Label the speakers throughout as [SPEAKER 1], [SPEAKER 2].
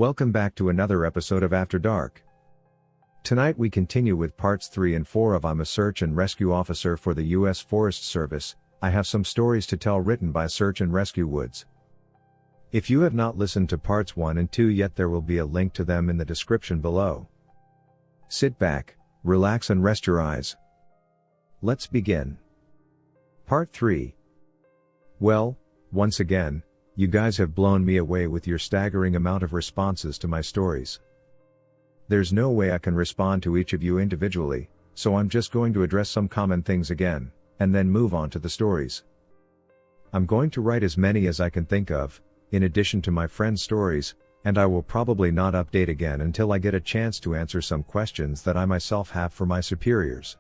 [SPEAKER 1] Welcome back to another episode of After Dark. Tonight we continue with parts 3 and 4 of I'm a Search and Rescue Officer for the U.S. Forest Service. I have some stories to tell written by Search and Rescue Woods. If you have not listened to parts 1 and 2 yet, there will be a link to them in the description below. Sit back, relax and rest your eyes. Let's begin. Part 3. Well, once again, you guys have blown me away with your staggering amount of responses to my stories. There's no way I can respond to each of you individually, so I'm just going to address some common things again, and then move on to the stories. I'm going to write as many as I can think of, in addition to my friends' stories, and I will probably not update again until I get a chance to answer some questions that I myself have for my superiors.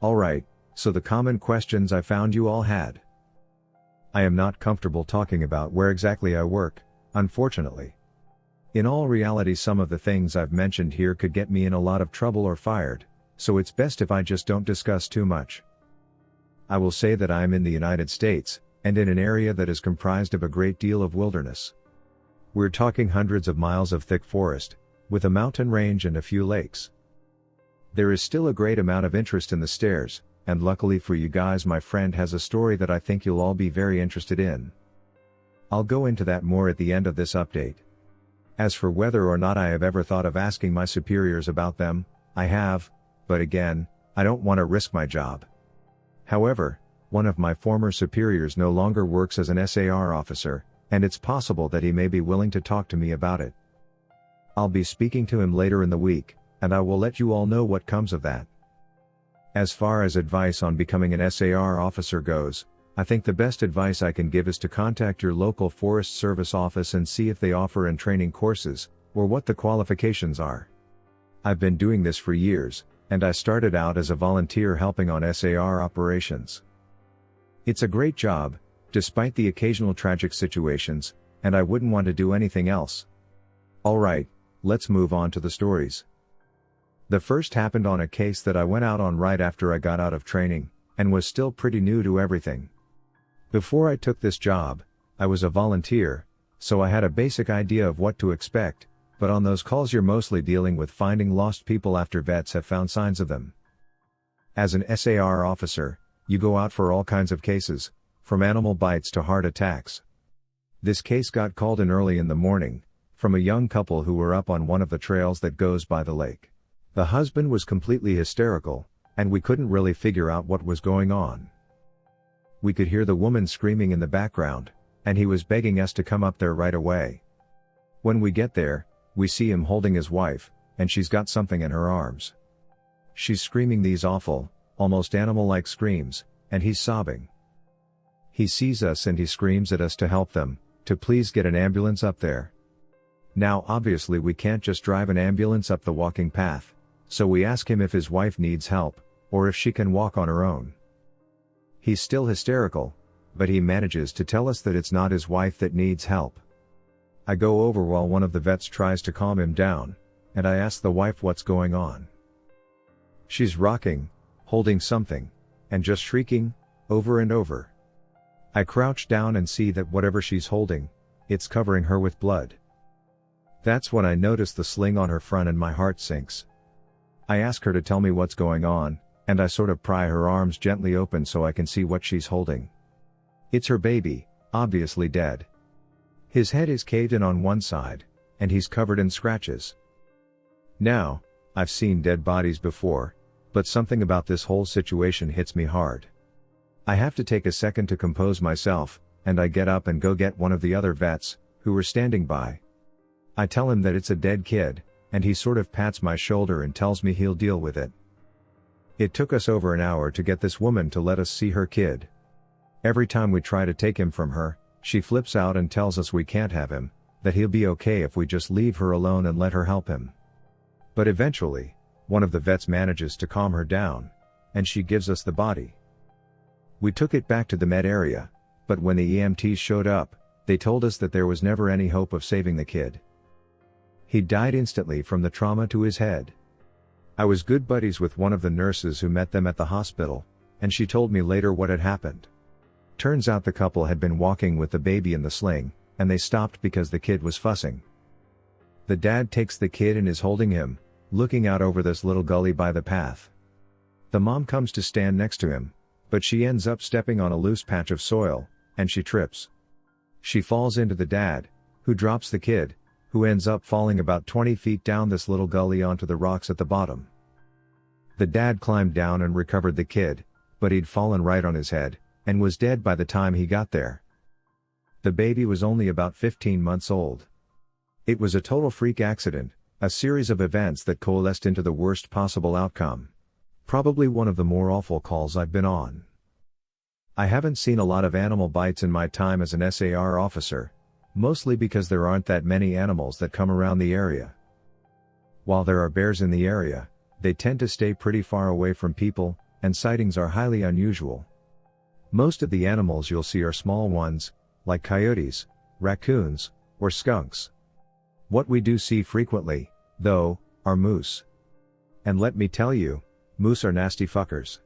[SPEAKER 1] Alright, so the common questions I found you all had. I am not comfortable talking about where exactly I work, unfortunately. In all reality, some of the things I've mentioned here could get me in a lot of trouble or fired, so it's best if I just don't discuss too much. I will say that I am in the United States, and in an area that is comprised of a great deal of wilderness. We're talking hundreds of miles of thick forest, with a mountain range and a few lakes. There is still a great amount of interest in the stairs, and luckily for you guys, my friend has a story that I think you'll all be very interested in. I'll go into that more at the end of this update. As for whether or not I have ever thought of asking my superiors about them, I have, but again, I don't want to risk my job. However, one of my former superiors no longer works as an SAR officer, and it's possible that he may be willing to talk to me about it. I'll be speaking to him later in the week, and I will let you all know what comes of that. As far as advice on becoming an SAR officer goes, I think the best advice I can give is to contact your local Forest Service office and see if they offer training courses, or what the qualifications are. I've been doing this for years, and I started out as a volunteer helping on SAR operations. It's a great job, despite the occasional tragic situations, and I wouldn't want to do anything else. Alright, let's move on to the stories. The first happened on a case that I went out on right after I got out of training, and was still pretty new to everything. Before I took this job, I was a volunteer, so I had a basic idea of what to expect, but on those calls you're mostly dealing with finding lost people after vets have found signs of them. As an SAR officer, you go out for all kinds of cases, from animal bites to heart attacks. This case got called in early in the morning, from a young couple who were up on one of the trails that goes by the lake. The husband was completely hysterical, and we couldn't really figure out what was going on. We could hear the woman screaming in the background, and he was begging us to come up there right away. When we get there, we see him holding his wife, and she's got something in her arms. She's screaming these awful, almost animal-like screams, and he's sobbing. He sees us and he screams at us to help them, to please get an ambulance up there. Now obviously we can't just drive an ambulance up the walking path, so we ask him if his wife needs help, or if she can walk on her own. He's still hysterical, but he manages to tell us that it's not his wife that needs help. I go over while one of the vets tries to calm him down, and I ask the wife what's going on. She's rocking, holding something, and just shrieking, over and over. I crouch down and see that whatever she's holding, it's covering her with blood. That's when I notice the sling on her front and my heart sinks. I ask her to tell me what's going on, and I sort of pry her arms gently open so I can see what she's holding. It's her baby, obviously dead. His head is caved in on one side, and he's covered in scratches. Now, I've seen dead bodies before, but something about this whole situation hits me hard. I have to take a second to compose myself, and I get up and go get one of the other vets, who were standing by. I tell him that it's a dead kid, and he sort of pats my shoulder and tells me he'll deal with it. It took us over an hour to get this woman to let us see her kid. Every time we try to take him from her, she flips out and tells us we can't have him, that he'll be okay if we just leave her alone and let her help him. But eventually, one of the vets manages to calm her down, and she gives us the body. We took it back to the med area, but when the EMTs showed up, they told us that there was never any hope of saving the kid. He died instantly from the trauma to his head. I was good buddies with one of the nurses who met them at the hospital, and she told me later what had happened. Turns out the couple had been walking with the baby in the sling, and they stopped because the kid was fussing. The dad takes the kid and is holding him, looking out over this little gully by the path. The mom comes to stand next to him, but she ends up stepping on a loose patch of soil, and she trips. She falls into the dad, who drops the kid, who ends up falling about 20 feet down this little gully onto the rocks at the bottom. The dad climbed down and recovered the kid, but he'd fallen right on his head, and was dead by the time he got there. The baby was only about 15 months old. It was a total freak accident, a series of events that coalesced into the worst possible outcome. Probably one of the more awful calls I've been on. I haven't seen a lot of animal bites in my time as an SAR officer, mostly because there aren't that many animals that come around the area. While there are bears in the area, they tend to stay pretty far away from people, and sightings are highly unusual. Most of the animals you'll see are small ones, like coyotes, raccoons, or skunks. What we do see frequently, though, are moose. And let me tell you, moose are nasty fuckers.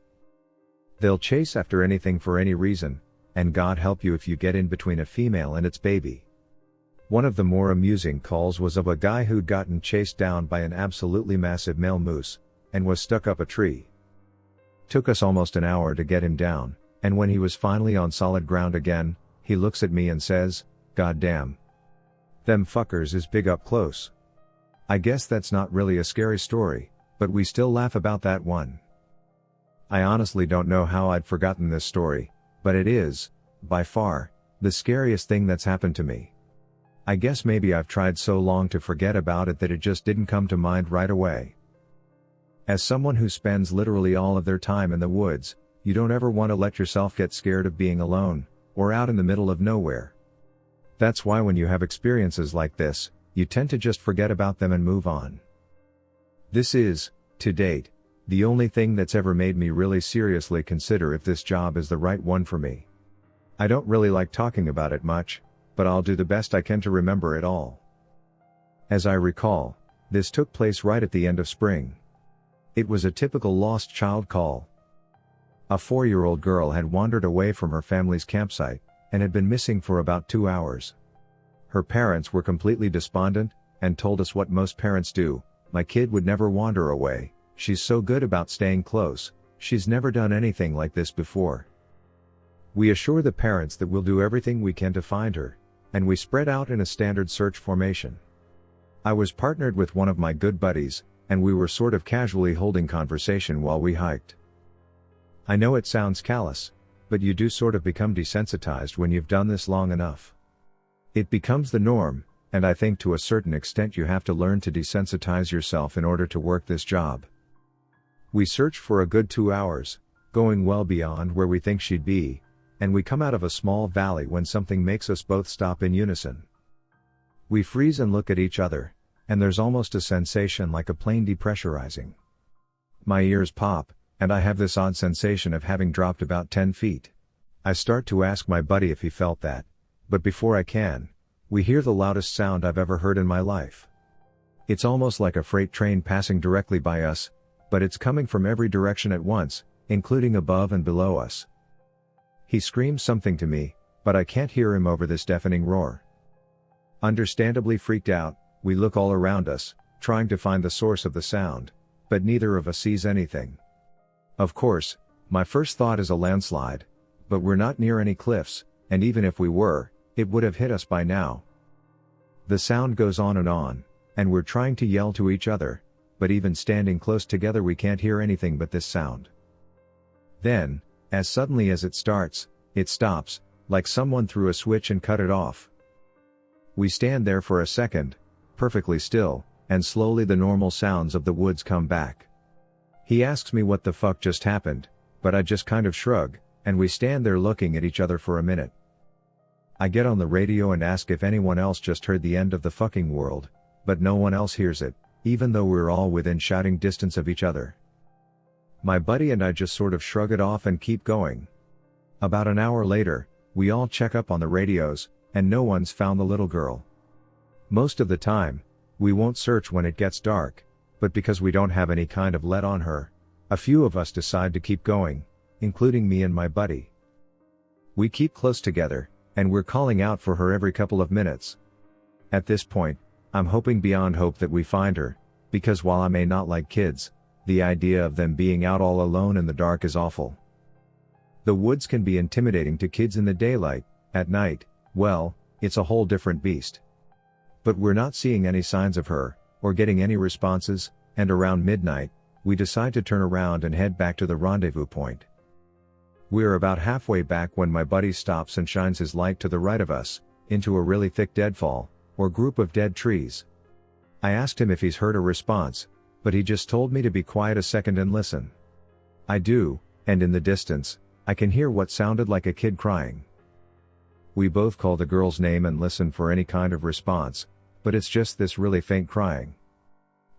[SPEAKER 1] They'll chase after anything for any reason, and God help you if you get in between a female and its baby. One of the more amusing calls was of a guy who'd gotten chased down by an absolutely massive male moose, and was stuck up a tree. Took us almost an hour to get him down, and when he was finally on solid ground again, he looks at me and says, "God damn. Them fuckers is big up close." I guess that's not really a scary story, but we still laugh about that one. I honestly don't know how I'd forgotten this story, but it is, by far, the scariest thing that's happened to me. I guess maybe I've tried so long to forget about it that it just didn't come to mind right away. As someone who spends literally all of their time in the woods, you don't ever want to let yourself get scared of being alone, or out in the middle of nowhere. That's why when you have experiences like this, you tend to just forget about them and move on. This is, to date, the only thing that's ever made me really seriously consider if this job is the right one for me. I don't really like talking about it much, but I'll do the best I can to remember it all. As I recall, this took place right at the end of spring. It was a typical lost child call. A 4-year-old girl had wandered away from her family's campsite, and had been missing for about 2 hours. Her parents were completely despondent, and told us what most parents do: "My kid would never wander away, she's so good about staying close, she's never done anything like this before." We assure the parents that we'll do everything we can to find her, and we spread out in a standard search formation. I was partnered with one of my good buddies, and we were sort of casually holding conversation while we hiked. I know it sounds callous, but you do sort of become desensitized when you've done this long enough. It becomes the norm, and I think to a certain extent you have to learn to desensitize yourself in order to work this job. We search for a good 2 hours, going well beyond where we think she'd be, and we come out of a small valley when something makes us both stop in unison. We freeze and look at each other, and there's almost a sensation like a plane depressurizing. My ears pop, and I have this odd sensation of having dropped about 10 feet. I start to ask my buddy if he felt that, but before I can, we hear the loudest sound I've ever heard in my life. It's almost like a freight train passing directly by us, but it's coming from every direction at once, including above and below us. He screams something to me, but I can't hear him over this deafening roar. Understandably freaked out, we look all around us, trying to find the source of the sound, but neither of us sees anything. Of course, my first thought is a landslide, but we're not near any cliffs, and even if we were, it would have hit us by now. The sound goes on, and we're trying to yell to each other, but even standing close together we can't hear anything but this sound. Then, as suddenly as it starts, it stops, like someone threw a switch and cut it off. We stand there for a second, perfectly still, and slowly the normal sounds of the woods come back. He asks me what the fuck just happened, but I just kind of shrug, and we stand there looking at each other for a minute. I get on the radio and ask if anyone else just heard the end of the fucking world, but no one else hears it, even though we're all within shouting distance of each other. My buddy and I just sort of shrug it off and keep going. About an hour later, we all check up on the radios, and no one's found the little girl. Most of the time, we won't search when it gets dark, but because we don't have any kind of lead on her, a few of us decide to keep going, including me and my buddy. We keep close together, and we're calling out for her every couple of minutes. At this point, I'm hoping beyond hope that we find her, because while I may not like kids, the idea of them being out all alone in the dark is awful. The woods can be intimidating to kids in the daylight. At night, well, it's a whole different beast. But we're not seeing any signs of her, or getting any responses, and around midnight, we decide to turn around and head back to the rendezvous point. We're about halfway back when my buddy stops and shines his light to the right of us, into a really thick deadfall, or group of dead trees. I asked him if he's heard a response, but he just told me to be quiet a second and listen. I do, and in the distance, I can hear what sounded like a kid crying. We both call the girl's name and listen for any kind of response, but it's just this really faint crying.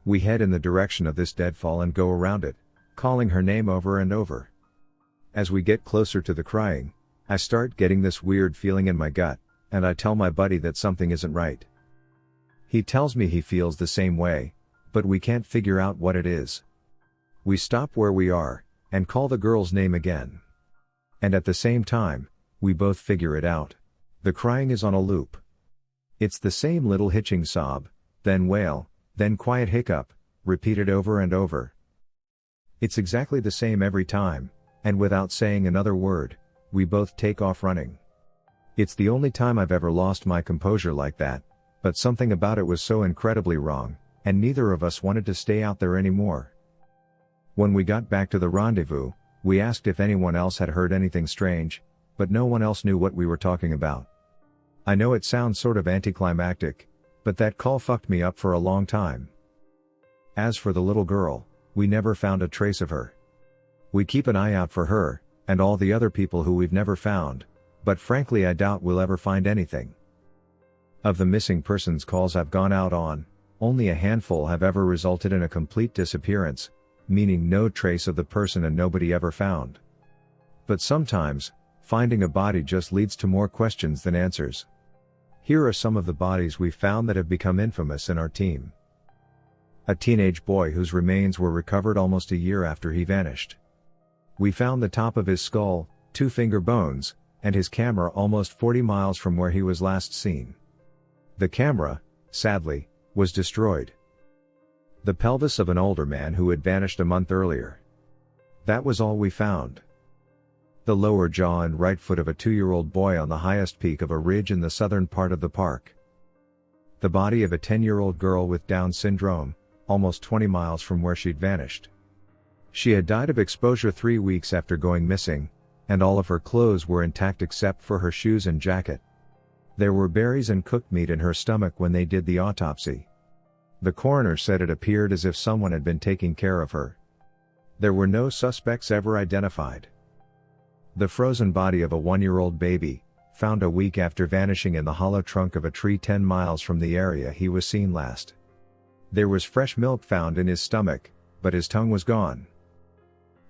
[SPEAKER 1] We head in the direction of this deadfall and go around it, calling her name over and over. As we get closer to the crying, I start getting this weird feeling in my gut, and I tell my buddy that something isn't right. He tells me he feels the same way, but we can't figure out what it is. We stop where we are, and call the girl's name again. And at the same time, we both figure it out. The crying is on a loop. It's the same little hitching sob, then wail, then quiet hiccup, repeated over and over. It's exactly the same every time, and without saying another word, we both take off running. It's the only time I've ever lost my composure like that, but something about it was so incredibly wrong, and neither of us wanted to stay out there anymore. When we got back to the rendezvous, we asked if anyone else had heard anything strange, but no one else knew what we were talking about. I know it sounds sort of anticlimactic, but that call fucked me up for a long time. As for the little girl, we never found a trace of her. We keep an eye out for her, and all the other people who we've never found, but frankly I doubt we'll ever find anything. Of the missing persons calls I've gone out on, only a handful have ever resulted in a complete disappearance, meaning no trace of the person and nobody ever found. But sometimes, finding a body just leads to more questions than answers. Here are some of the bodies we've found that have become infamous in our team. A teenage boy whose remains were recovered almost a year after he vanished. We found the top of his skull, 2 finger bones, and his camera almost 40 miles from where he was last seen. The camera, sadly, was destroyed. The pelvis of an older man who had vanished a month earlier. That was all we found. The lower jaw and right foot of a 2-year-old boy on the highest peak of a ridge in the southern part of the park. The body of a 10-year-old girl with Down syndrome, almost 20 miles from where she'd vanished. She had died of exposure 3 weeks after going missing, and all of her clothes were intact except for her shoes and jacket. There were berries and cooked meat in her stomach when they did the autopsy. The coroner said it appeared as if someone had been taking care of her. There were no suspects ever identified. The frozen body of a 1-year-old baby, found a week after vanishing in the hollow trunk of a tree 10 miles from the area he was seen last. There was fresh milk found in his stomach, but his tongue was gone.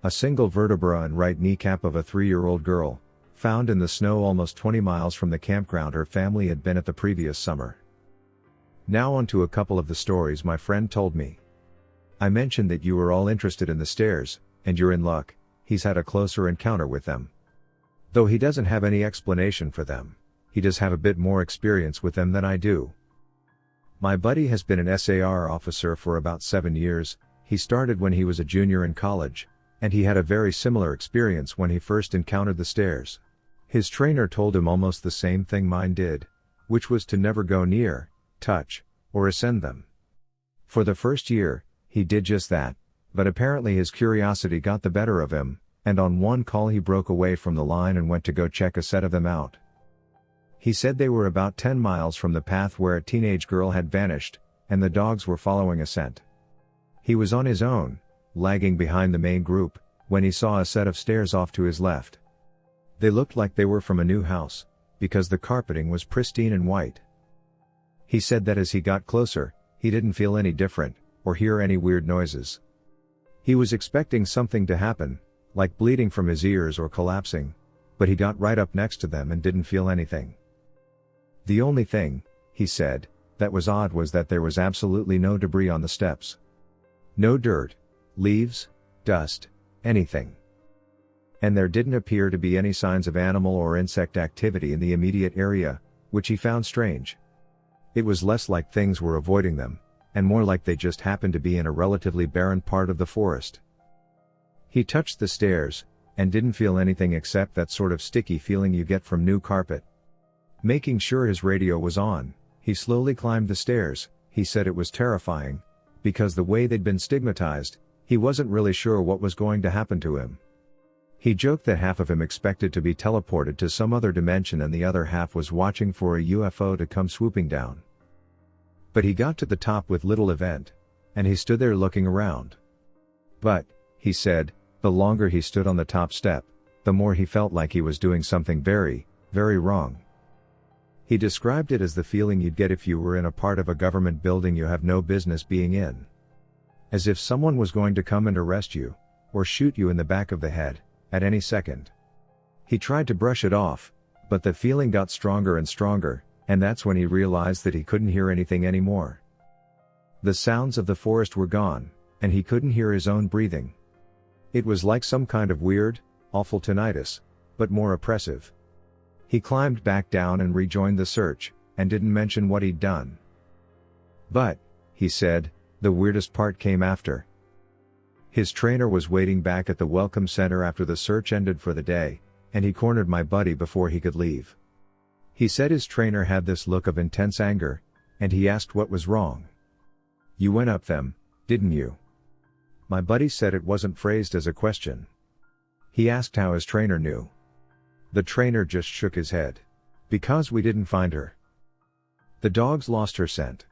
[SPEAKER 1] A single vertebra and right kneecap of a 3-year-old girl, found in the snow almost 20 miles from the campground her family had been at the previous summer. Now on to a couple of the stories my friend told me. I mentioned that you were all interested in the stairs, and you're in luck, he's had a closer encounter with them. Though he doesn't have any explanation for them, he does have a bit more experience with them than I do. My buddy has been an SAR officer for about 7 years. He started when he was a junior in college, and he had a very similar experience when he first encountered the stairs. His trainer told him almost the same thing mine did, which was to never go near, touch, or ascend them. For the first year, he did just that, but apparently his curiosity got the better of him, and on one call he broke away from the line and went to go check a set of them out. He said they were about 10 miles from the path where a teenage girl had vanished, and the dogs were following a scent. He was on his own, lagging behind the main group, when he saw a set of stairs off to his left. They looked like they were from a new house, because the carpeting was pristine and white. He said that as he got closer, he didn't feel any different, or hear any weird noises. He was expecting something to happen, like bleeding from his ears or collapsing, but he got right up next to them and didn't feel anything. The only thing, he said, that was odd was that there was absolutely no debris on the steps. No dirt, leaves, dust, anything. And there didn't appear to be any signs of animal or insect activity in the immediate area, which he found strange. It was less like things were avoiding them, and more like they just happened to be in a relatively barren part of the forest. He touched the stairs, and didn't feel anything except that sort of sticky feeling you get from new carpet. Making sure his radio was on, he slowly climbed the stairs. He said it was terrifying, because the way they'd been stigmatized, he wasn't really sure what was going to happen to him. He joked that half of him expected to be teleported to some other dimension and the other half was watching for a UFO to come swooping down. But he got to the top with little event, and he stood there looking around. But, he said, the longer he stood on the top step, the more he felt like he was doing something very, very wrong. He described it as the feeling you'd get if you were in a part of a government building you have no business being in. As if someone was going to come and arrest you, or shoot you in the back of the head, at any second. He tried to brush it off, but the feeling got stronger and stronger, and that's when he realized that he couldn't hear anything anymore. The sounds of the forest were gone, and he couldn't hear his own breathing. It was like some kind of weird, awful tinnitus, but more oppressive. He climbed back down and rejoined the search, and didn't mention what he'd done. But, he said, the weirdest part came after. His trainer was waiting back at the welcome center after the search ended for the day, and he cornered my buddy before he could leave. He said his trainer had this look of intense anger, and he asked what was wrong. "You went up them, didn't you?" My buddy said it wasn't phrased as a question. He asked how his trainer knew. The trainer just shook his head. "Because we didn't find her. The dogs lost her scent."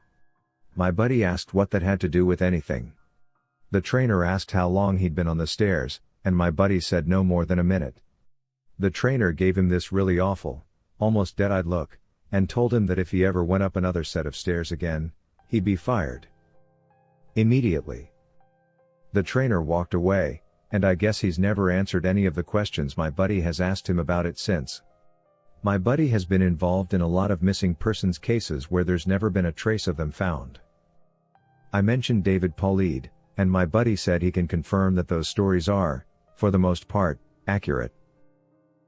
[SPEAKER 1] My buddy asked what that had to do with anything. The trainer asked how long he'd been on the stairs, and my buddy said no more than a minute. The trainer gave him this really awful, almost dead-eyed look, and told him that if he ever went up another set of stairs again, he'd be fired. Immediately. The trainer walked away, and I guess he's never answered any of the questions my buddy has asked him about it since. My buddy has been involved in a lot of missing persons cases where there's never been a trace of them found. I mentioned David Paulides, and my buddy said he can confirm that those stories are, for the most part, accurate.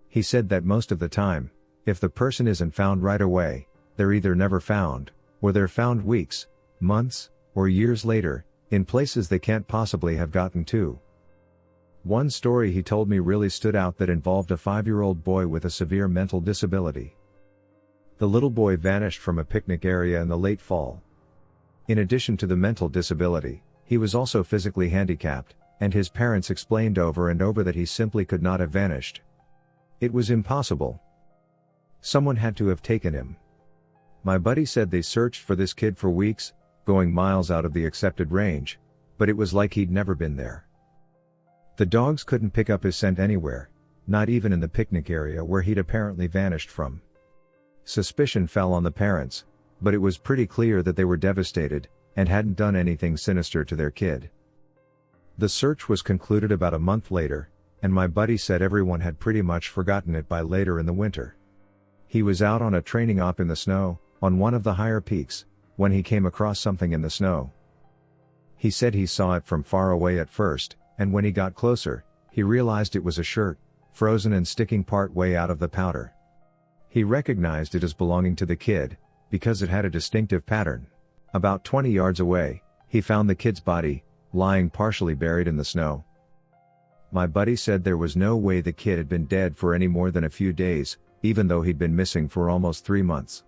[SPEAKER 1] He said that most of the time, if the person isn't found right away, they're either never found, or they're found weeks, months, or years later, in places they can't possibly have gotten to. One story he told me really stood out that involved a 5-year-old boy with a severe mental disability. The little boy vanished from a picnic area in the late fall. In addition to the mental disability, he was also physically handicapped, and his parents explained over and over that he simply could not have vanished. It was impossible. Someone had to have taken him. My buddy said they searched for this kid for weeks, going miles out of the accepted range, but it was like he'd never been there. The dogs couldn't pick up his scent anywhere, not even in the picnic area where he'd apparently vanished from. Suspicion fell on the parents, but it was pretty clear that they were devastated, and hadn't done anything sinister to their kid. The search was concluded about a month later, and my buddy said everyone had pretty much forgotten it by later in the winter. He was out on a training op in the snow, on one of the higher peaks, when he came across something in the snow. He said he saw it from far away at first, and when he got closer, he realized it was a shirt, frozen and sticking part way out of the powder. He recognized it as belonging to the kid, because it had a distinctive pattern. About 20 yards away, he found the kid's body, lying partially buried in the snow. My buddy said there was no way the kid had been dead for any more than a few days, even though he'd been missing for almost 3 months.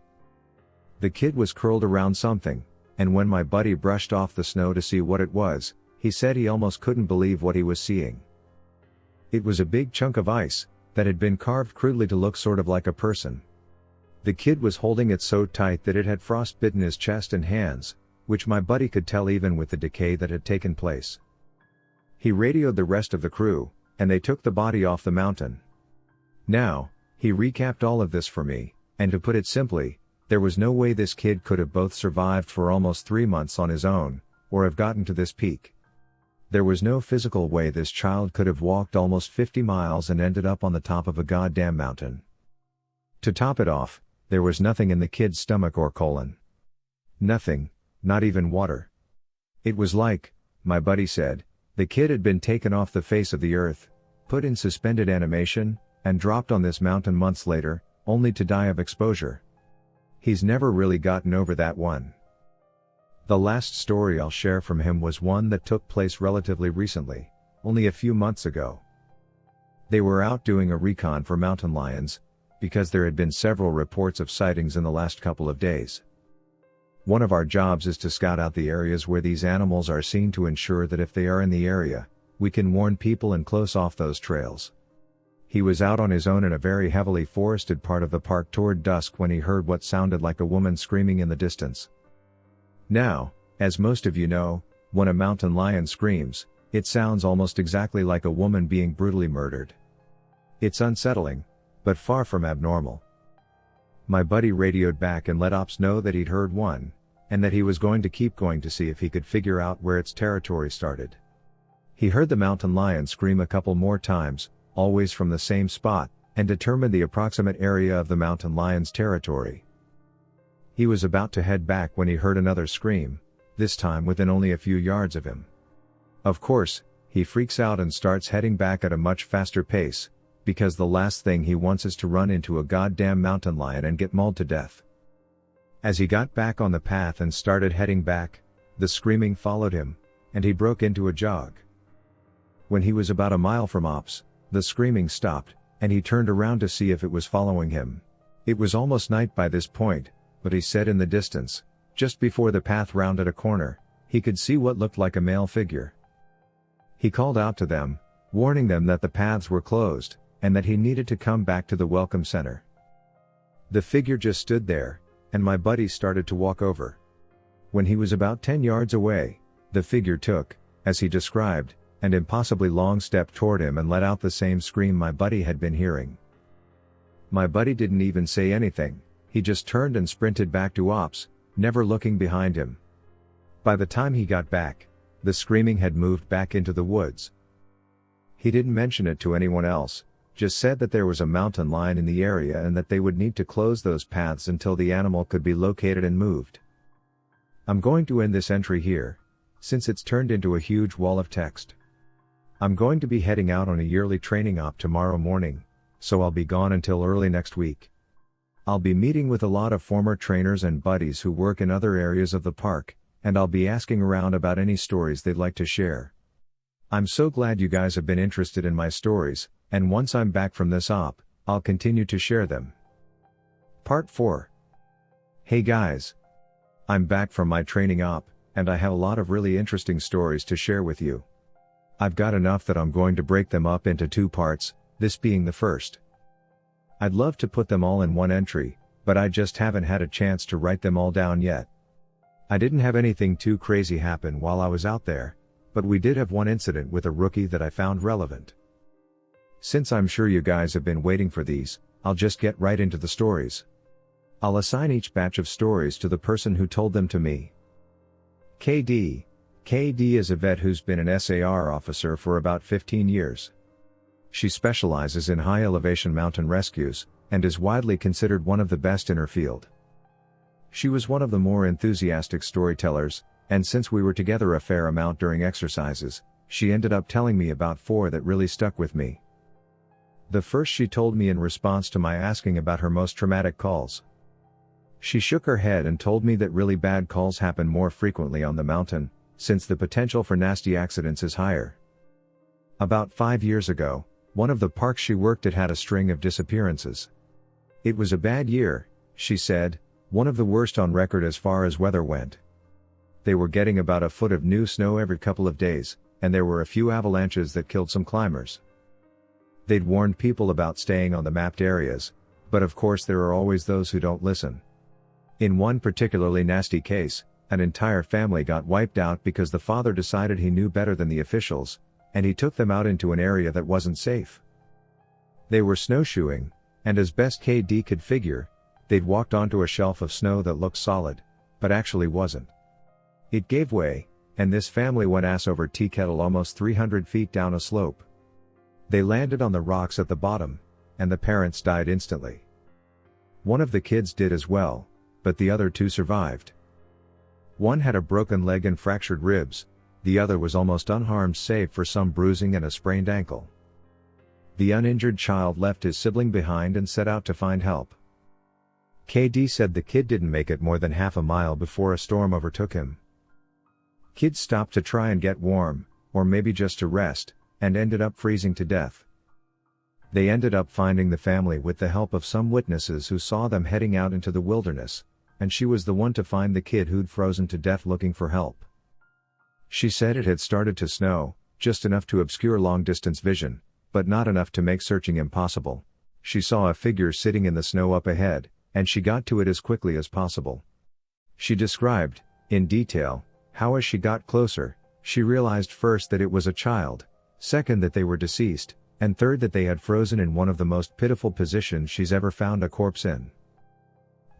[SPEAKER 1] The kid was curled around something, and when my buddy brushed off the snow to see what it was, he said he almost couldn't believe what he was seeing. It was a big chunk of ice, that had been carved crudely to look sort of like a person. The kid was holding it so tight that it had frostbitten his chest and hands, which my buddy could tell even with the decay that had taken place. He radioed the rest of the crew, and they took the body off the mountain. Now, he recapped all of this for me, and to put it simply, there was no way this kid could have both survived for almost 3 months on his own, or have gotten to this peak. There was no physical way this child could have walked almost 50 miles and ended up on the top of a goddamn mountain. To top it off, there was nothing in the kid's stomach or colon. Nothing, not even water. It was like, my buddy said, the kid had been taken off the face of the earth, put in suspended animation, and dropped on this mountain months later, only to die of exposure. He's never really gotten over that one. The last story I'll share from him was one that took place relatively recently, only a few months ago. They were out doing a recon for mountain lions, because there had been several reports of sightings in the last couple of days. One of our jobs is to scout out the areas where these animals are seen to ensure that if they are in the area, we can warn people and close off those trails. He was out on his own in a very heavily forested part of the park toward dusk when he heard what sounded like a woman screaming in the distance. Now, as most of you know, when a mountain lion screams, it sounds almost exactly like a woman being brutally murdered. It's unsettling, but far from abnormal. My buddy radioed back and let Ops know that he'd heard one, and that he was going to keep going to see if he could figure out where its territory started. He heard the mountain lion scream a couple more times, always from the same spot, and determined the approximate area of the mountain lion's territory. He was about to head back when he heard another scream, this time within only a few yards of him. Of course, he freaks out and starts heading back at a much faster pace, because the last thing he wants is to run into a goddamn mountain lion and get mauled to death. As he got back on the path and started heading back, the screaming followed him, and he broke into a jog. When he was about a mile from Ops, the screaming stopped, and he turned around to see if it was following him. It was almost night by this point, but he said in the distance, just before the path rounded a corner, he could see what looked like a male figure. He called out to them, warning them that the paths were closed, and that he needed to come back to the welcome center. The figure just stood there, and my buddy started to walk over. When he was about 10 yards away, the figure took, as he described, an impossibly long step toward him and let out the same scream my buddy had been hearing. My buddy didn't even say anything, he just turned and sprinted back to Ops, never looking behind him. By the time he got back, the screaming had moved back into the woods. He didn't mention it to anyone else, just said that there was a mountain lion in the area and that they would need to close those paths until the animal could be located and moved. I'm going to end this entry here, since it's turned into a huge wall of text. I'm going to be heading out on a yearly training op tomorrow morning, so I'll be gone until early next week. I'll be meeting with a lot of former trainers and buddies who work in other areas of the park, and I'll be asking around about any stories they'd like to share. I'm so glad you guys have been interested in my stories, and once I'm back from this op, I'll continue to share them. Part 4. Hey guys! I'm back from my training op, and I have a lot of really interesting stories to share with you. I've got enough that I'm going to break them up into 2 parts, this being the first. I'd love to put them all in one entry, but I just haven't had a chance to write them all down yet. I didn't have anything too crazy happen while I was out there, but we did have one incident with a rookie that I found relevant. Since I'm sure you guys have been waiting for these, I'll just get right into the stories. I'll assign each batch of stories to the person who told them to me. KD is a vet who's been an SAR officer for about 15 years. She specializes in high-elevation mountain rescues, and is widely considered one of the best in her field. She was one of the more enthusiastic storytellers, and since we were together a fair amount during exercises, she ended up telling me about 4 that really stuck with me. The first she told me in response to my asking about her most traumatic calls. She shook her head and told me that really bad calls happen more frequently on the mountain, since the potential for nasty accidents is higher. About 5 years ago, one of the parks she worked at had a string of disappearances. It was a bad year, she said, one of the worst on record as far as weather went. They were getting about a foot of new snow every couple of days, and there were a few avalanches that killed some climbers. They'd warned people about staying on the mapped areas, but of course there are always those who don't listen. In one particularly nasty case, an entire family got wiped out because the father decided he knew better than the officials, and he took them out into an area that wasn't safe. They were snowshoeing, and as best KD could figure, they'd walked onto a shelf of snow that looked solid, but actually wasn't. It gave way, and this family went ass over tea kettle almost 300 feet down a slope. They landed on the rocks at the bottom, and the parents died instantly. One of the kids did as well, but the other 2 survived. One had a broken leg and fractured ribs, the other was almost unharmed save for some bruising and a sprained ankle. The uninjured child left his sibling behind and set out to find help. KD said the kid didn't make it more than half a mile before a storm overtook him. Kids stopped to try and get warm, or maybe just to rest, and ended up freezing to death. They ended up finding the family with the help of some witnesses who saw them heading out into the wilderness, and she was the one to find the kid who'd frozen to death looking for help. She said it had started to snow, just enough to obscure long-distance vision, but not enough to make searching impossible. She saw a figure sitting in the snow up ahead, and she got to it as quickly as possible. She described, in detail, how as she got closer, she realized first that it was a child, second that they were deceased, and third that they had frozen in one of the most pitiful positions she's ever found a corpse in.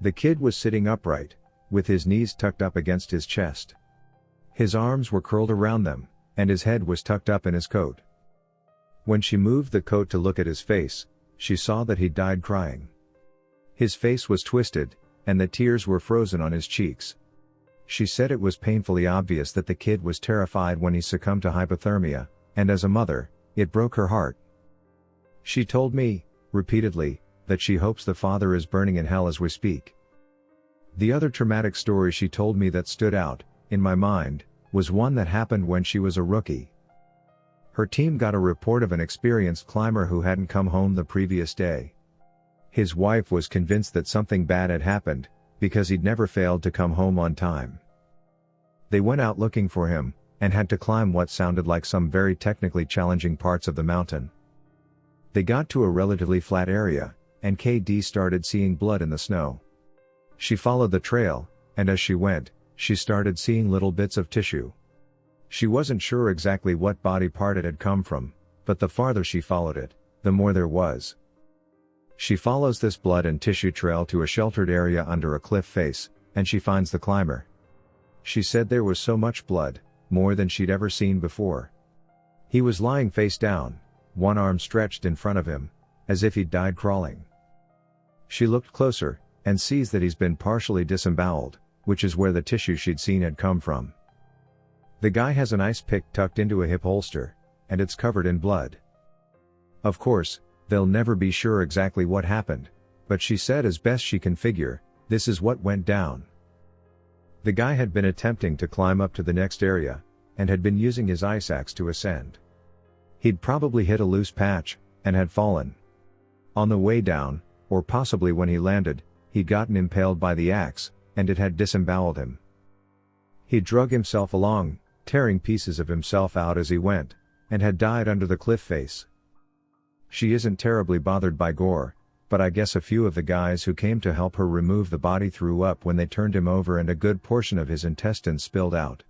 [SPEAKER 1] The kid was sitting upright, with his knees tucked up against his chest. His arms were curled around them, and his head was tucked up in his coat. When she moved the coat to look at his face, she saw that he'd died crying. His face was twisted, and the tears were frozen on his cheeks. She said it was painfully obvious that the kid was terrified when he succumbed to hypothermia, and as a mother, it broke her heart. She told me, repeatedly, that she hopes the father is burning in hell as we speak. The other traumatic story she told me that stood out, in my mind, was one that happened when she was a rookie. Her team got a report of an experienced climber who hadn't come home the previous day. His wife was convinced that something bad had happened, because he'd never failed to come home on time. They went out looking for him, and had to climb what sounded like some very technically challenging parts of the mountain. They got to a relatively flat area, and KD started seeing blood in the snow. She followed the trail, and as she went, she started seeing little bits of tissue. She wasn't sure exactly what body part it had come from, but the farther she followed it, the more there was. She follows this blood and tissue trail to a sheltered area under a cliff face, and she finds the climber. She said there was so much blood, more than she'd ever seen before. He was lying face down, one arm stretched in front of him, as if he'd died crawling. She looked closer, and sees that he's been partially disemboweled, which is where the tissue she'd seen had come from. The guy has an ice pick tucked into a hip holster, and it's covered in blood. Of course, they'll never be sure exactly what happened, but she said as best she can figure, this is what went down. The guy had been attempting to climb up to the next area, and had been using his ice axe to ascend. He'd probably hit a loose patch, and had fallen. On the way down, or possibly when he landed, he'd gotten impaled by the axe, and it had disemboweled him. He drug himself along, tearing pieces of himself out as he went, and had died under the cliff face. She isn't terribly bothered by gore, but I guess a few of the guys who came to help her remove the body threw up when they turned him over and a good portion of his intestines spilled out.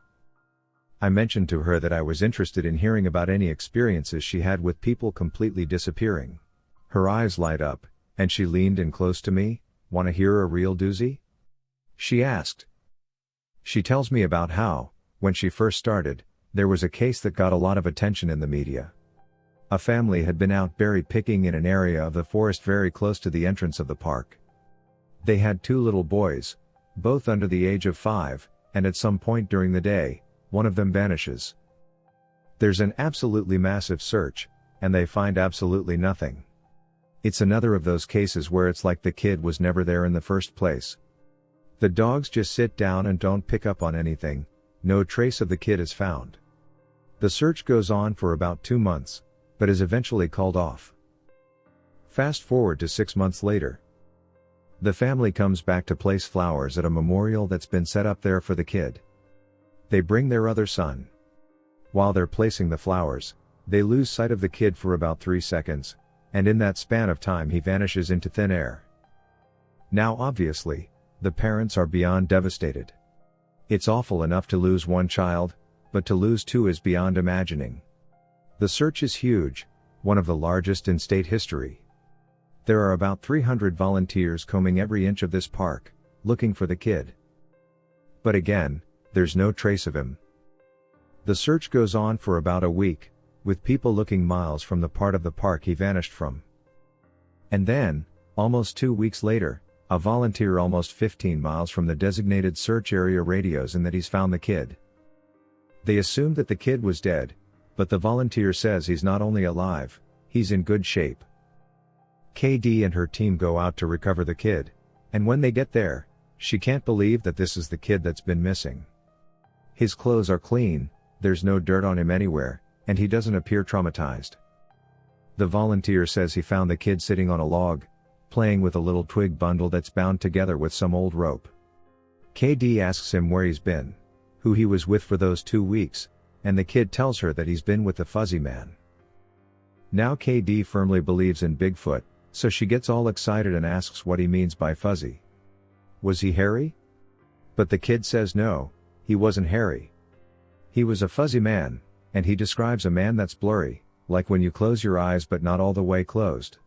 [SPEAKER 1] I mentioned to her that I was interested in hearing about any experiences she had with people completely disappearing. Her eyes light up, and she leaned in close to me. "Want to hear a real doozy?" she asked. She tells me about how, when she first started, there was a case that got a lot of attention in the media. A family had been out berry picking in an area of the forest very close to the entrance of the park. They had 2 little boys, both under the age of 5, and at some point during the day, one of them vanishes. There's an absolutely massive search, and they find absolutely nothing. It's another of those cases where it's like the kid was never there in the first place. The dogs just sit down and don't pick up on anything. No trace of the kid is found. The search goes on for about 2 months, but is eventually called off. Fast forward to 6 months later. The family comes back to place flowers at a memorial that's been set up there for the kid. They bring their other son. While they're placing the flowers, they lose sight of the kid for about 3 seconds, and in that span of time he vanishes into thin air. Now obviously, the parents are beyond devastated. It's awful enough to lose one child, but to lose 2 is beyond imagining. The search is huge, one of the largest in state history. There are about 300 volunteers combing every inch of this park, looking for the kid. But again, there's no trace of him. The search goes on for about a week, with people looking miles from the part of the park he vanished from. And then, almost 2 weeks later, a volunteer almost 15 miles from the designated search area radios in that he's found the kid. They assumed that the kid was dead, but the volunteer says he's not only alive, he's in good shape. KD and her team go out to recover the kid, And when they get there, she can't believe that this is the kid that's been missing. His clothes are clean, there's no dirt on him anywhere, and he doesn't appear traumatized. The volunteer says he found the kid sitting on a log, playing with a little twig bundle that's bound together with some old rope. KD asks him where he's been, who he was with for those 2 weeks, and the kid tells her that he's been with the fuzzy man. Now KD firmly believes in Bigfoot, so she gets all excited and asks what he means by fuzzy. Was he hairy? But the kid says no, he wasn't hairy. He was a fuzzy man, and he describes a man that's blurry, like when you close your eyes but not all the way closed.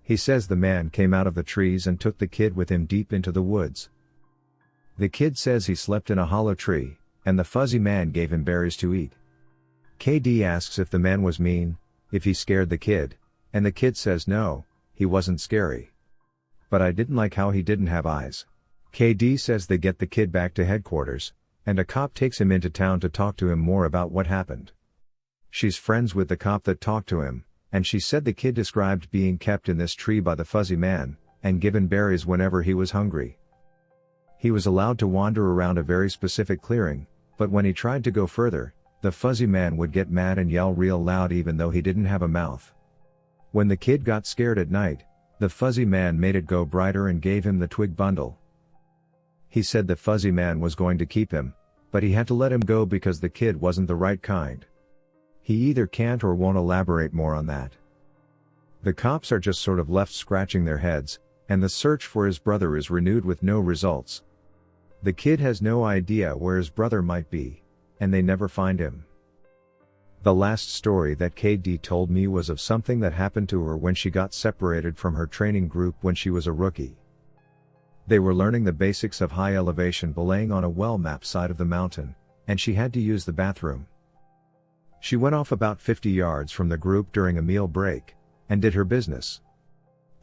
[SPEAKER 1] He says the man came out of the trees and took the kid with him deep into the woods. The kid says he slept in a hollow tree, and the fuzzy man gave him berries to eat. KD asks if the man was mean, if he scared the kid, and the kid says no, he wasn't scary. But I didn't like how he didn't have eyes. KD says they get the kid back to headquarters, and a cop takes him into town to talk to him more about what happened. She's friends with the cop that talked to him, and she said the kid described being kept in this tree by the fuzzy man, and given berries whenever he was hungry. He was allowed to wander around a very specific clearing, but when he tried to go further, the fuzzy man would get mad and yell real loud even though he didn't have a mouth. When the kid got scared at night, the fuzzy man made it go brighter and gave him the twig bundle. He said the fuzzy man was going to keep him, but he had to let him go because the kid wasn't the right kind. He either can't or won't elaborate more on that. The cops are just sort of left scratching their heads, and the search for his brother is renewed with no results. The kid has no idea where his brother might be, and they never find him. The last story that KD told me was of something that happened to her when she got separated from her training group when she was a rookie. They were learning the basics of high elevation belaying on a well-mapped side of the mountain, and she had to use the bathroom. She went off about 50 yards from the group during a meal break, and did her business.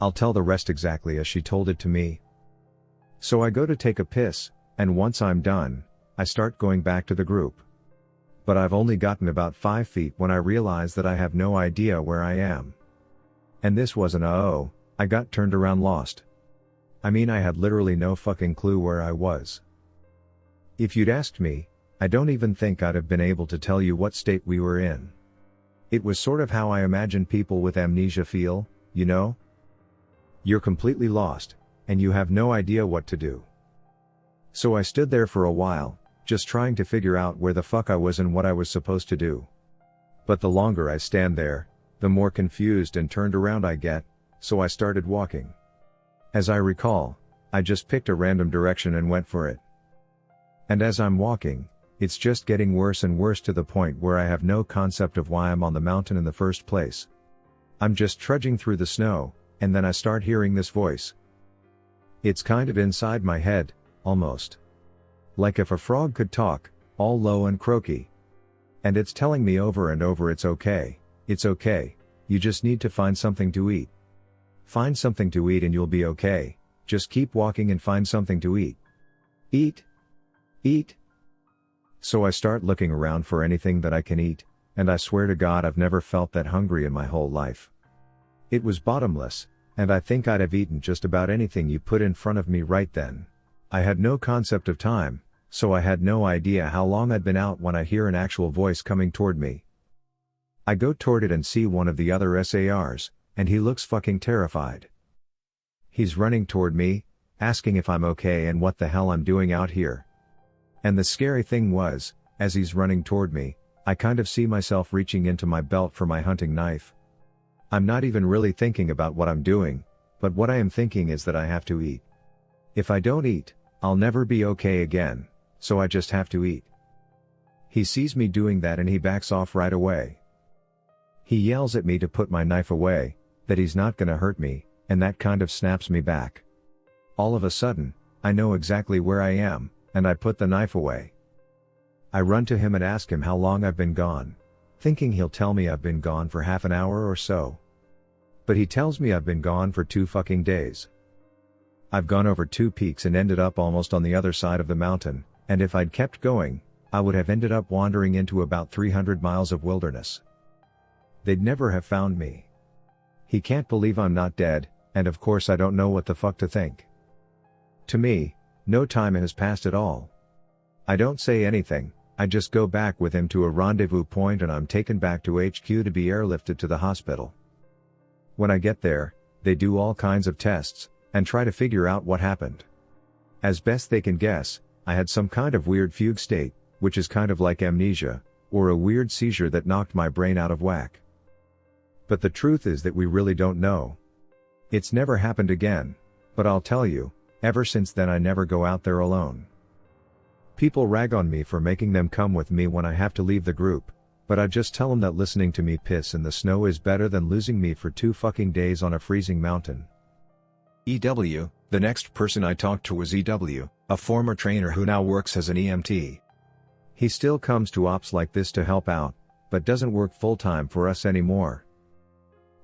[SPEAKER 1] I'll tell the rest exactly as she told it to me. So I go to take a piss, and once I'm done, I start going back to the group. But I've only gotten about 5 feet when I realize that I have no idea where I am. And this wasn't I got turned around lost. I mean, I had literally no fucking clue where I was. If you'd asked me, I don't even think I'd have been able to tell you what state we were in. It was sort of how I imagine people with amnesia feel, you know? You're completely lost, and you have no idea what to do. So I stood there for a while, just trying to figure out where the fuck I was and what I was supposed to do. But the longer I stand there, the more confused and turned around I get, so I started walking. As I recall, I just picked a random direction and went for it. And as I'm walking, it's just getting worse and worse to the point where I have no concept of why I'm on the mountain in the first place. I'm just trudging through the snow, and then I start hearing this voice. It's kind of inside my head, almost. Like if a frog could talk, all low and croaky. And it's telling me over and over it's okay, you just need to find something to eat. Find something to eat and you'll be okay, just keep walking and find something to eat. Eat. Eat. So I start looking around for anything that I can eat, and I swear to God I've never felt that hungry in my whole life. It was bottomless, and I think I'd have eaten just about anything you put in front of me right then. I had no concept of time, so I had no idea how long I'd been out when I hear an actual voice coming toward me. I go toward it and see one of the other SARs, and he looks fucking terrified. He's running toward me, asking if I'm okay and what the hell I'm doing out here. And the scary thing was, as he's running toward me, I kind of see myself reaching into my belt for my hunting knife. I'm not even really thinking about what I'm doing, but what I am thinking is that I have to eat. If I don't eat, I'll never be okay again, so I just have to eat. He sees me doing that and he backs off right away. He yells at me to put my knife away, that he's not gonna hurt me, and that kind of snaps me back. All of a sudden, I know exactly where I am, and I put the knife away. I run to him and ask him how long I've been gone, thinking he'll tell me I've been gone for half an hour or so. But he tells me I've been gone for 2 fucking days. I've gone over 2 peaks and ended up almost on the other side of the mountain, and if I'd kept going, I would have ended up wandering into about 300 miles of wilderness. They'd never have found me. He can't believe I'm not dead, and of course I don't know what the fuck to think. To me, no time has passed at all. I don't say anything, I just go back with him to a rendezvous point and I'm taken back to HQ to be airlifted to the hospital. When I get there, they do all kinds of tests, and try to figure out what happened. As best they can guess, I had some kind of weird fugue state, which is kind of like amnesia, or a weird seizure that knocked my brain out of whack. But the truth is that we really don't know. It's never happened again, but I'll tell you, ever since then I never go out there alone. People rag on me for making them come with me when I have to leave the group, but I just tell them that listening to me piss in the snow is better than losing me for 2 fucking days on a freezing mountain. EW, the next person I talked to was EW, a former trainer who now works as an EMT. He still comes to ops like this to help out, but doesn't work full-time for us anymore.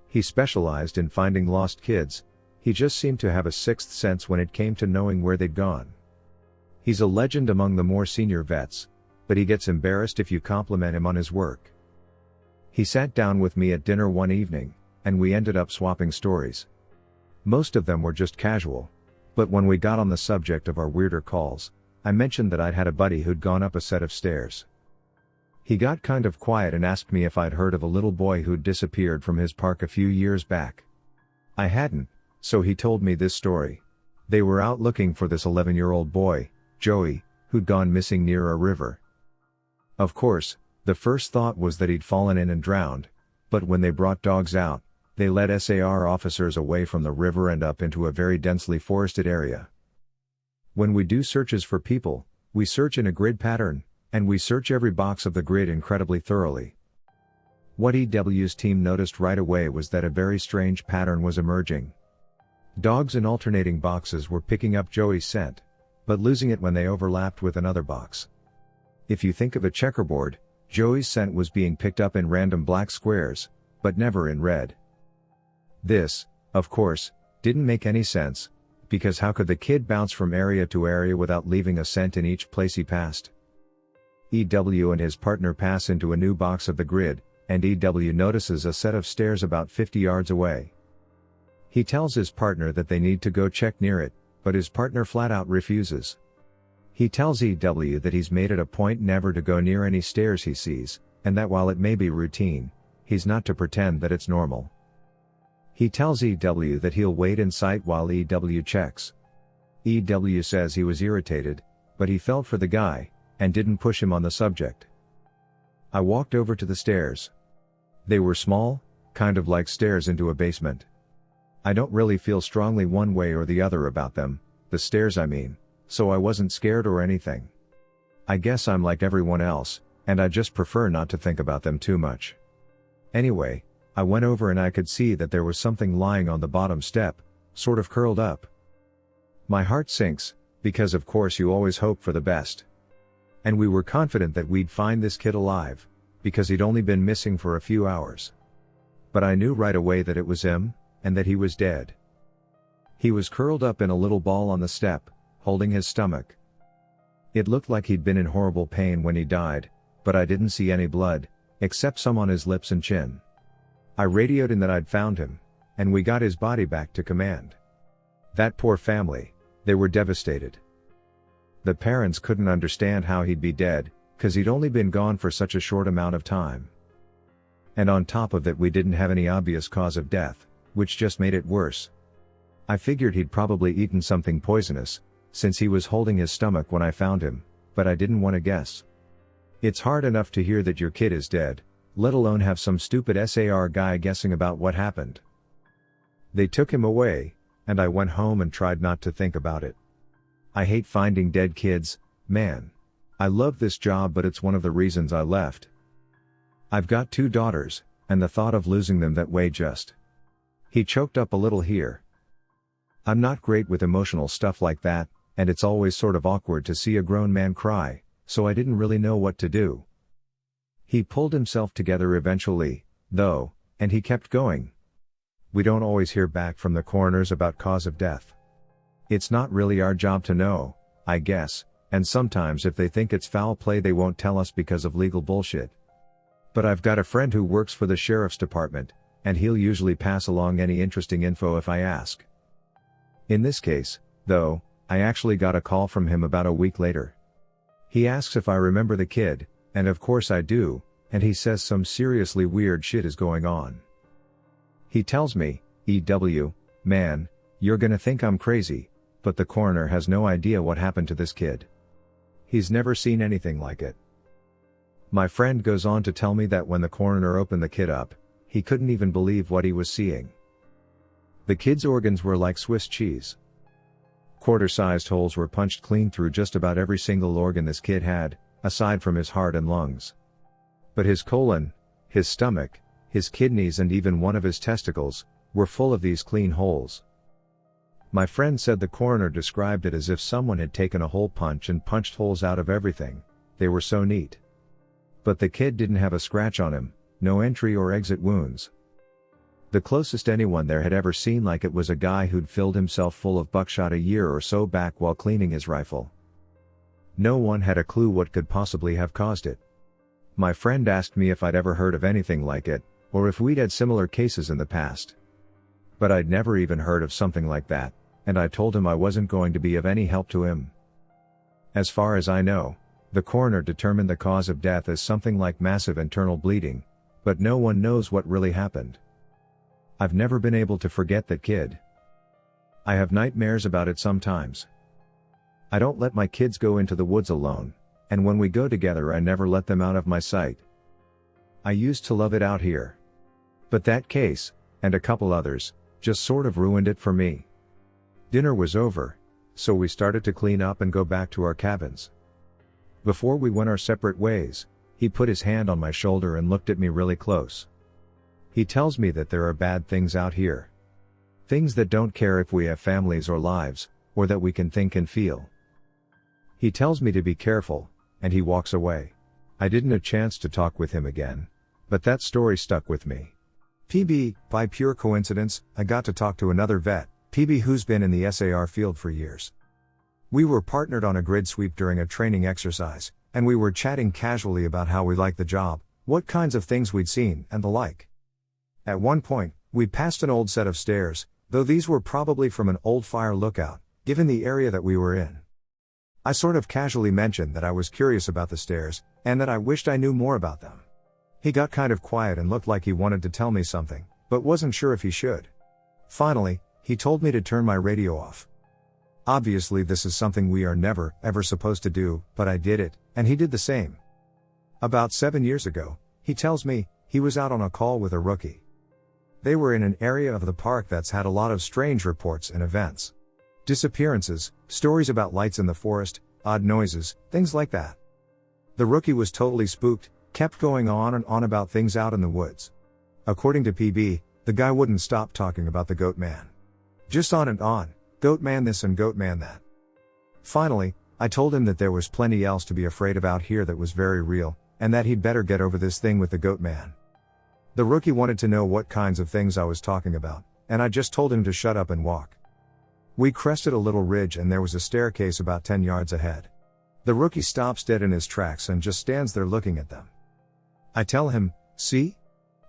[SPEAKER 1] He specialized in finding lost kids, he just seemed to have a sixth sense when it came to knowing where they'd gone. He's a legend among the more senior vets, but he gets embarrassed if you compliment him on his work. He sat down with me at dinner one evening, and we ended up swapping stories. Most of them were just casual, but when we got on the subject of our weirder calls, I mentioned that I'd had a buddy who'd gone up a set of stairs. He got kind of quiet and asked me if I'd heard of a little boy who'd disappeared from his park a few years back. I hadn't, so he told me this story. They were out looking for this 11-year-old boy, Joey, who'd gone missing near a river. Of course, the first thought was that he'd fallen in and drowned, but when they brought dogs out, they led SAR officers away from the river and up into a very densely forested area. When we do searches for people, we search in a grid pattern, and we search every box of the grid incredibly thoroughly. What EW's team noticed right away was that a very strange pattern was emerging. Dogs in alternating boxes were picking up Joey's scent, but losing it when they overlapped with another box. If you think of a checkerboard, Joey's scent was being picked up in random black squares, but never in red. This, of course, didn't make any sense, because how could the kid bounce from area to area without leaving a scent in each place he passed? EW and his partner pass into a new box of the grid, and EW notices a set of stairs about 50 yards away. He tells his partner that they need to go check near it, but his partner flat out refuses. He tells EW that he's made it a point never to go near any stairs he sees, and that while it may be routine, he's not to pretend that it's normal. He tells EW that he'll wait in sight while EW checks. EW says he was irritated, but he felt for the guy, and didn't push him on the subject. I walked over to the stairs. They were small, kind of like stairs into a basement. I don't really feel strongly one way or the other about them, the stairs I mean, so I wasn't scared or anything. I guess I'm like everyone else, and I just prefer not to think about them too much. Anyway, I went over and I could see that there was something lying on the bottom step, sort of curled up. My heart sinks, because of course you always hope for the best. And we were confident that we'd find this kid alive, because he'd only been missing for a few hours. But I knew right away that it was him, and that he was dead. He was curled up in a little ball on the step, holding his stomach. It looked like he'd been in horrible pain when he died, but I didn't see any blood, except some on his lips and chin. I radioed in that I'd found him, and we got his body back to command. That poor family, they were devastated. The parents couldn't understand how he'd be dead, 'cause he'd only been gone for such a short amount of time. And on top of that we didn't have any obvious cause of death, which just made it worse. I figured he'd probably eaten something poisonous, since he was holding his stomach when I found him, but I didn't want to guess. It's hard enough to hear that your kid is dead, let alone have some stupid SAR guy guessing about what happened. They took him away, and I went home and tried not to think about it. I hate finding dead kids, man. I love this job, but it's one of the reasons I left. I've got 2 daughters, and the thought of losing them that way just... He choked up a little here. I'm not great with emotional stuff like that, and it's always sort of awkward to see a grown man cry, so I didn't really know what to do. He pulled himself together eventually, though, and he kept going. We don't always hear back from the coroners about cause of death. It's not really our job to know, I guess, and sometimes if they think it's foul play they won't tell us because of legal bullshit. But I've got a friend who works for the sheriff's department, and he'll usually pass along any interesting info if I ask. In this case, though, I actually got a call from him about a week later. He asks if I remember the kid, and of course I do, and he says some seriously weird shit is going on. He tells me, "EW, man, you're gonna think I'm crazy, but the coroner has no idea what happened to this kid. He's never seen anything like it." My friend goes on to tell me that when the coroner opened the kid up, he couldn't even believe what he was seeing. The kid's organs were like Swiss cheese. Quarter-sized holes were punched clean through just about every single organ this kid had, aside from his heart and lungs. But his colon, his stomach, his kidneys and even one of his testicles, were full of these clean holes. My friend said the coroner described it as if someone had taken a hole punch and punched holes out of everything, they were so neat. But the kid didn't have a scratch on him, no entry or exit wounds. The closest anyone there had ever seen like it was a guy who'd filled himself full of buckshot a year or so back while cleaning his rifle. No one had a clue what could possibly have caused it. My friend asked me if I'd ever heard of anything like it, or if we'd had similar cases in the past. But I'd never even heard of something like that, and I told him I wasn't going to be of any help to him. As far as I know, the coroner determined the cause of death as something like massive internal bleeding, but no one knows what really happened. I've never been able to forget that kid. I have nightmares about it sometimes. I don't let my kids go into the woods alone, and when we go together I never let them out of my sight. I used to love it out here. But that case, and a couple others, just sort of ruined it for me. Dinner was over, so we started to clean up and go back to our cabins. Before we went our separate ways, he put his hand on my shoulder and looked at me really close. He tells me that there are bad things out here. Things that don't care if we have families or lives, or that we can think and feel. He tells me to be careful, and he walks away. I didn't have a chance to talk with him again, but that story stuck with me. PB, by pure coincidence, I got to talk to another vet, PB, who's been in the SAR field for years. We were partnered on a grid sweep during a training exercise, and we were chatting casually about how we liked the job, what kinds of things we'd seen, and the like. At one point, we passed an old set of stairs, though these were probably from an old fire lookout, given the area that we were in. I sort of casually mentioned that I was curious about the stairs, and that I wished I knew more about them. He got kind of quiet and looked like he wanted to tell me something, but wasn't sure if he should. Finally, he told me to turn my radio off. Obviously this is something we are never, ever supposed to do, but I did it, and he did the same. About 7 years ago, he tells me, he was out on a call with a rookie. They were in an area of the park that's had a lot of strange reports and events. Disappearances, stories about lights in the forest, odd noises, things like that. The rookie was totally spooked, kept going on and on about things out in the woods. According to PB, the guy wouldn't stop talking about the goat man. Just on and on, goat man this and goat man that. Finally, I told him that there was plenty else to be afraid of out here that was very real, and that he'd better get over this thing with the goat man. The rookie wanted to know what kinds of things I was talking about, and I just told him to shut up and walk. We crested a little ridge and there was a staircase about 10 yards ahead. The rookie stops dead in his tracks and just stands there looking at them. I tell him, "See?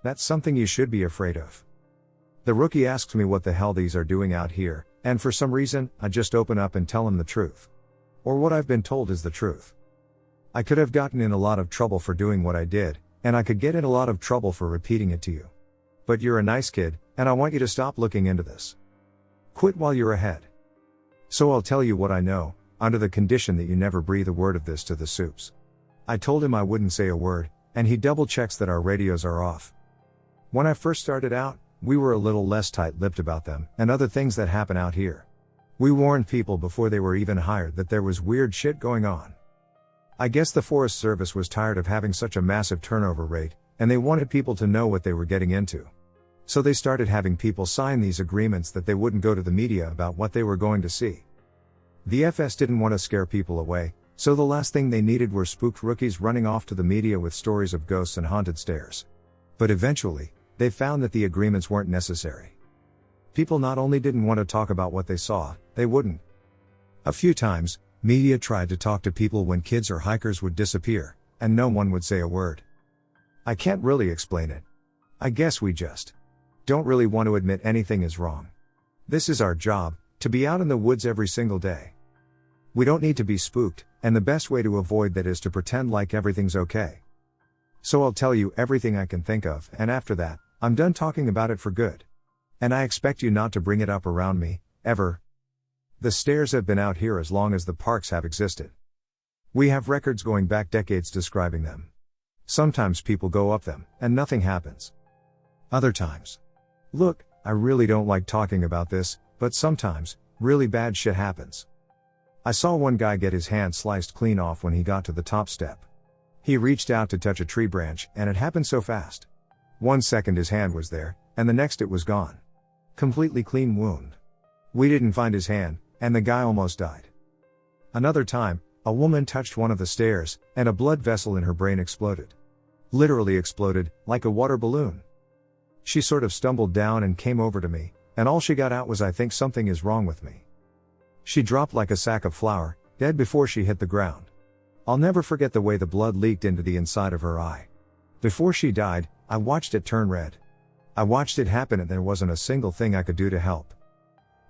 [SPEAKER 1] That's something you should be afraid of." The rookie asks me what the hell these are doing out here, and for some reason, I just open up and tell him the truth. Or what I've been told is the truth. I could have gotten in a lot of trouble for doing what I did, and I could get in a lot of trouble for repeating it to you. But you're a nice kid, and I want you to stop looking into this. Quit while you're ahead. So I'll tell you what I know, under the condition that you never breathe a word of this to the soups. I told him I wouldn't say a word, and he double checks that our radios are off. When I first started out, we were a little less tight-lipped about them, and other things that happen out here. We warned people before they were even hired that there was weird shit going on. I guess the Forest Service was tired of having such a massive turnover rate, and they wanted people to know what they were getting into. So they started having people sign these agreements that they wouldn't go to the media about what they were going to see. The FS didn't want to scare people away, so the last thing they needed were spooked rookies running off to the media with stories of ghosts and haunted stairs. But eventually, they found that the agreements weren't necessary. People not only didn't want to talk about what they saw, they wouldn't. A few times, media tried to talk to people when kids or hikers would disappear, and no one would say a word. I can't really explain it. I guess we just don't really want to admit anything is wrong. This is our job, to be out in the woods every single day. We don't need to be spooked, and the best way to avoid that is to pretend like everything's okay. So I'll tell you everything I can think of, and after that, I'm done talking about it for good. And I expect you not to bring it up around me, ever. The stairs have been out here as long as the parks have existed. We have records going back decades describing them. Sometimes people go up them, and nothing happens. Other times. Look, I really don't like talking about this, but sometimes, really bad shit happens. I saw one guy get his hand sliced clean off when he got to the top step. He reached out to touch a tree branch, and it happened so fast. 1 second his hand was there, and the next it was gone. Completely clean wound. We didn't find his hand, and the guy almost died. Another time, a woman touched one of the stairs, and a blood vessel in her brain exploded. Literally exploded, like a water balloon. She sort of stumbled down and came over to me, and all she got out was, "I think something is wrong with me." She dropped like a sack of flour, dead before she hit the ground. I'll never forget the way the blood leaked into the inside of her eye. Before she died, I watched it turn red. I watched it happen, and there wasn't a single thing I could do to help.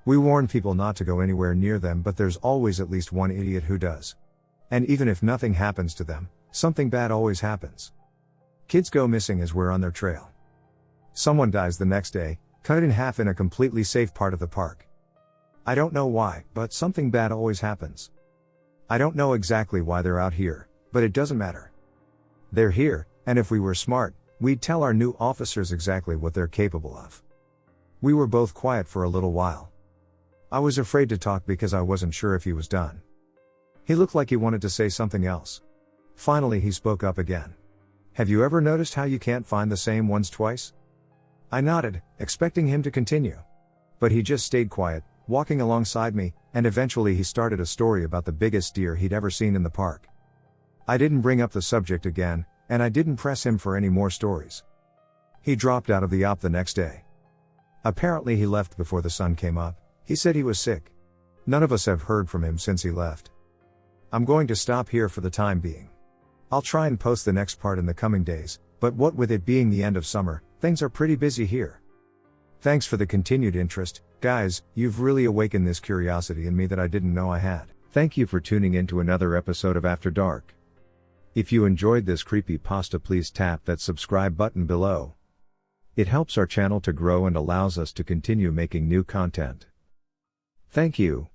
[SPEAKER 1] We warn people not to go anywhere near them, but there's always at least one idiot who does. And even if nothing happens to them, something bad always happens. Kids go missing as we're on their trail. Someone dies the next day, cut in half in a completely safe part of the park. I don't know why, but something bad always happens. I don't know exactly why they're out here, but it doesn't matter. They're here, and if we were smart, we'd tell our new officers exactly what they're capable of. We were both quiet for a little while. I was afraid to talk because I wasn't sure if he was done. He looked like he wanted to say something else. Finally he spoke up again. "Have you ever noticed how you can't find the same ones twice?" I nodded, expecting him to continue. But he just stayed quiet, walking alongside me, and eventually he started a story about the biggest deer he'd ever seen in the park. I didn't bring up the subject again, and I didn't press him for any more stories. He dropped out of the op the next day. Apparently he left before the sun came up. He said he was sick. None of us have heard from him since he left. I'm going to stop here for the time being. I'll try and post the next part in the coming days, but what with it being the end of summer, things are pretty busy here. Thanks for the continued interest, guys. You've really awakened this curiosity in me that I didn't know I had. Thank you for tuning in to another episode of After Dark. If you enjoyed this creepypasta, please tap that subscribe button below. It helps our channel to grow and allows us to continue making new content. Thank you.